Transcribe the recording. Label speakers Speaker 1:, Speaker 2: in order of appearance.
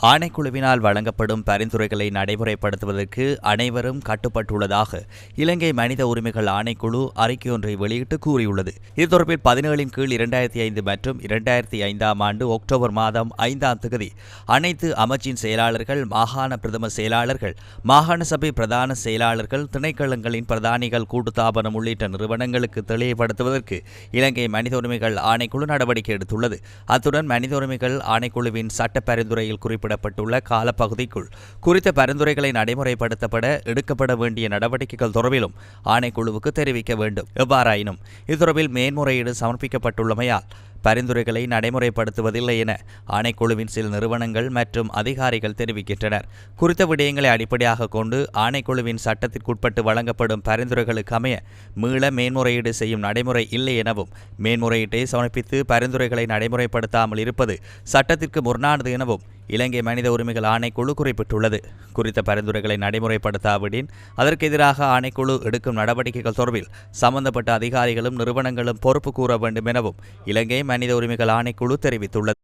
Speaker 1: ஆணைக்குழுவினால் வழங்கப்படும் பரிந்துரைகளை நடைமுறைப்படுத்துவதற்கு அனைவரும் கட்டுப்பட்டுள்ளதாக இலங்கை மனித உரிமைகள் ஆணைக்குழு அறிக்கையொன்றை வெளியிட்டு கூறியுள்ளது. இது தொடர்பில் 17 கீழ் 2005 மற்றும் 2005 ஆண்டு அக்டோபர் மாதம் 5ஆம் தேதி அனைத்து அமைச்சின் செயலாளர்கள், மாகாண பிரதம செயலாளர்கள், மாகாண சபை பிரதான செயலாளர்கள், திணைக்களங்களின் பிரதானிகள் கூட்டுத்தாபனம் உள்ளிட்ட நிறுவனங்களுக்கு தெளிவுபடுத்துவதற்கு இலங்கை மனித உரிமைகள் ஆணைக்குழு நடவடிக்கை எடுத்துள்ளது. அத்துடன் மனித உரிமைகள் ஆணைக்குழுவின் சட்ட பரிந்துரையில் குறிப்பிடப்பட்டுள்ள காலப்பகுதிக்குள் குறித்த பரிந்துரைகளை நடைமுறைப்படுத்தப்பட எடுக்கப்பட வேண்டிய நடவடிக்கைகள் தொடர்பிலும் ஆணைக்குழுவுக்கு தெரிவிக்க வேண்டும். எவ்வாறாயினும் இது தொடர்பில் மேன்முறையீடு சமர்ப்பிக்கப்பட்டுள்ளமையால் பரிந்துரைகளை நடைமுறைப்படுத்துவதில்லை என ஆணைக்குழுவின் சில நிறுவனங்கள் மற்றும் அதிகாரிகள் தெரிவிக்கின்றனர். குறித்த விடயங்களை அடிப்படையாக கொண்டு ஆணைக்குழுவின் சட்டத்திற்குட்பட்டு வழங்கப்படும் பரிந்துரைகளுக்கு அமைய மீள மேன்முறையீடு செய்யும் நடைமுறை இல்லை எனவும், மேன்முறையீட்டை சமர்ப்பித்து பரிந்துரைகளை நடைமுறைப்படுத்தாமல் இருப்பது சட்டத்திற்கு முரணானது எனவும் இலங்கை மனித உரிமைகள் ஆணைக்குழு குறிப்பிட்டுள்ளது. குறித்த பரிந்துரைகளை நடைமுறைப்படுத்தாவிடின் அதற்கு எதிராக ஆணைக்குழு எடுக்கும் நடவடிக்கைகள் தொடர்பில் சம்பந்தப்பட்ட அதிகாரிகளும் நிறுவனங்களும் பொறுப்பு கூற வேண்டும் எனவும் இலங்கை மனித உரிமைகள் ஆணைக்குழு தெரிவித்துள்ளது.